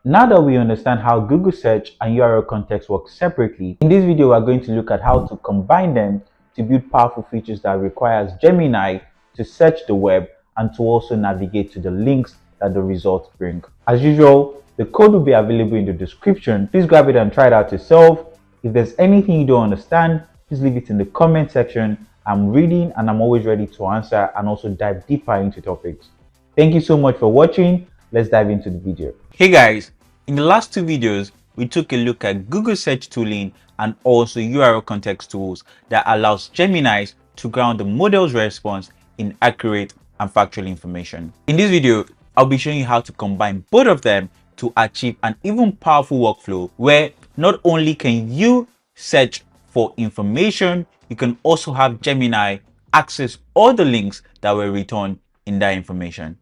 Now that we understand how Google search and URL context work separately, in this video we're going to look at how to combine them to build powerful features that requires Gemini to search the web and to also navigate to the links that the results bring. As usual, the code will be available in the description. Please grab it and try it out yourself. If there's anything you don't understand, please leave it in the comment section. I'm reading and I'm always ready to answer and also dive deeper into topics. Thank you so much for watching. Let's dive into the video. Hey guys, in the last two videos, we took a look at Google search tooling and also URL context tools that allows Gemini to ground the model's response in accurate and factual information. In this video, I'll be showing you how to combine both of them to achieve an even powerful workflow where not only can you search for information, you can also have Gemini access all the links that were returned in that information.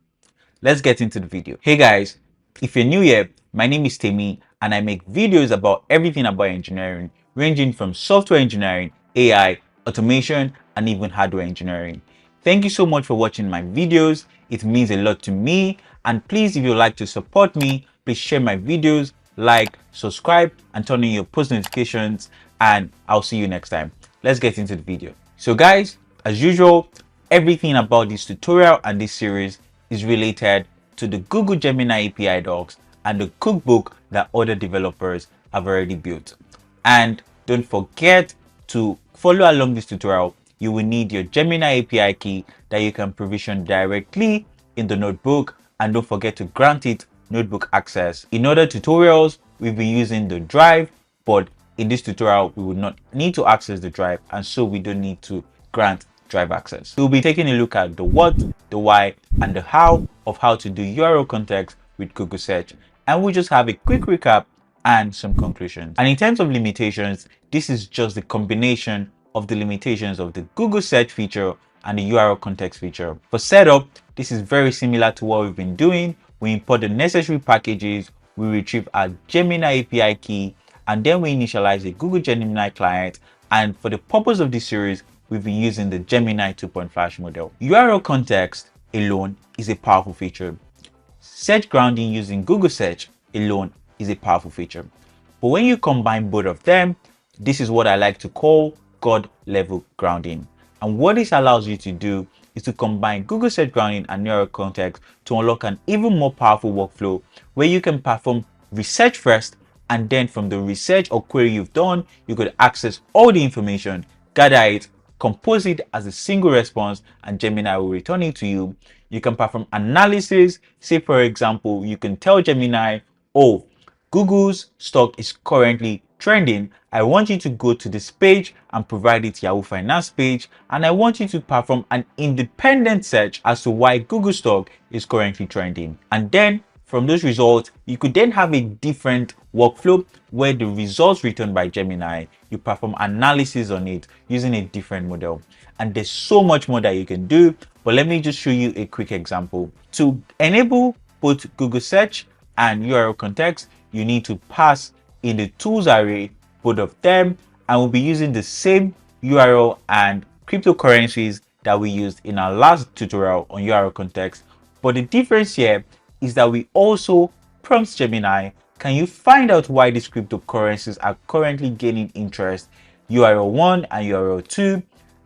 Let's get into the video. Hey guys, if you're new here, my name is Temi and I make videos about everything about engineering, ranging from software engineering, AI, automation, and even hardware engineering. Thank you so much for watching my videos. It means a lot to me. And please, if you'd like to support me, please share my videos, like, subscribe, and turn on your post notifications. And I'll see you next time. Let's get into the video. So guys, as usual, everything about this tutorial and this series is related to the Google Gemini API docs and the cookbook that other developers have already built. And don't forget to follow along this tutorial. You will need your Gemini API key that you can provision directly in the notebook, and don't forget to grant it notebook access. In other tutorials, we've been using the drive, but in this tutorial, we will not need to access the drive, and so we don't need to grant drive access. We'll be taking a look at the what, the why, and the how of how to do URL context with Google search, and we'll just have a quick recap and some conclusions. And in terms of limitations, this is just the combination of the limitations of the Google search feature and the URL context feature. For setup, this is very similar to what we've been doing. We import the necessary packages, we retrieve our Gemini API key, and then we initialize a Google Gemini client. And for the purpose of this series, we've been using the Gemini 2.5 model. URL context alone is a powerful feature. Search grounding using Google search alone is a powerful feature. But when you combine both of them, this is what I like to call God level grounding. And what this allows you to do is to combine Google search grounding and URL context to unlock an even more powerful workflow where you can perform research first, and then from the research or query you've done, you could access all the information, gather it, compose it as a single response, and Gemini will return it to you. You can perform analysis. Say, for example, you can tell Gemini, oh, Google's stock is currently trending. I want you to go to this page and provide it Yahoo Finance page, and I want you to perform an independent search as to why Google stock is currently trending. And then from those results, you could then have a different workflow where the results returned by Gemini, you perform analysis on it using a different model. And there's so much more that you can do, but let me just show you a quick example. To enable both Google search and URL context, you need to pass in the tools array both of them, and we'll be using the same URL and cryptocurrencies that we used in our last tutorial on URL context. But the difference here is that we also prompt Gemini, can you find out why these cryptocurrencies are currently gaining interest, URL 1 and URL 2,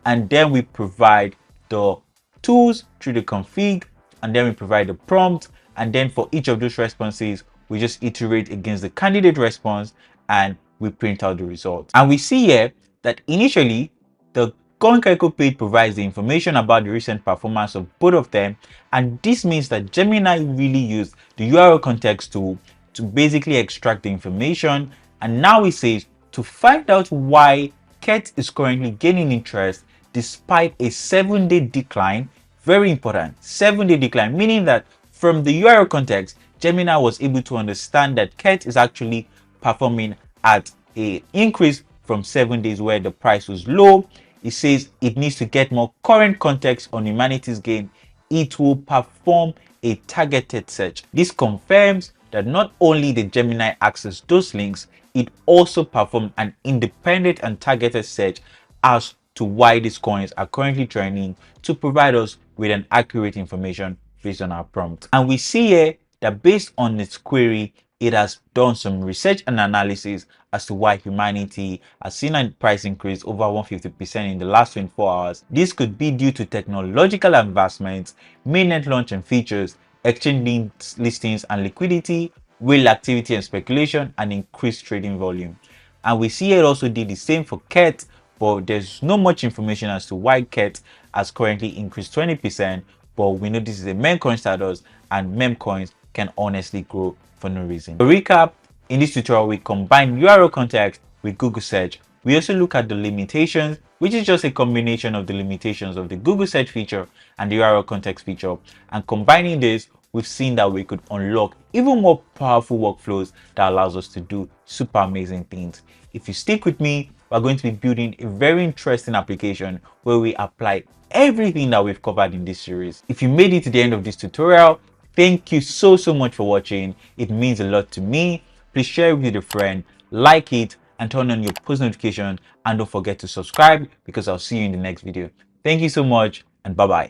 and then we provide the tools through the config, and then we provide the prompt, and then for each of those responses, we just iterate against the candidate response and we print out the results. And we see here that initially the CoinGecko page provides the information about the recent performance of both of them, and this means that Gemini really used the URL context tool to basically extract the information. And now it says to find out why Ket is currently gaining interest despite a 7-day decline. Very important, 7-day decline, meaning that from the URL context, Gemini was able to understand that Ket is actually performing at an increase from 7 days where the price was low. It says it needs to get more current context on humanities gain. It will perform a targeted search. This confirms that not only did Gemini access those links, it also performed an independent and targeted search as to why these coins are currently trending to provide us with an accurate information based on our prompt. And we see here that based on its query, it has done some research and analysis as to why humanity has seen a price increase over 150% in the last 24 hours. This could be due to technological advancements, mainnet launch and features, exchange listings and liquidity, whale activity and speculation, and increased trading volume. And we see it also did the same for Ket, but there's not much information as to why Ket has currently increased 20%, but we know this is a meme coin status and meme coins can honestly grow for no reason. To recap, in this tutorial we combine URL context with Google search. We also look at the limitations, which is just a combination of the limitations of the Google search feature and the URL context feature, and combining this, we've seen that we could unlock even more powerful workflows that allows us to do super amazing things. If you stick with me, we're going to be building a very interesting application where we apply everything that we've covered in this series. If you made it to the end of this tutorial, thank you so much for watching. It means a lot to me. Please share it with a friend, like it, and turn on your post notification, and don't forget to subscribe because I'll see you in the next video. Thank you so much, and bye bye.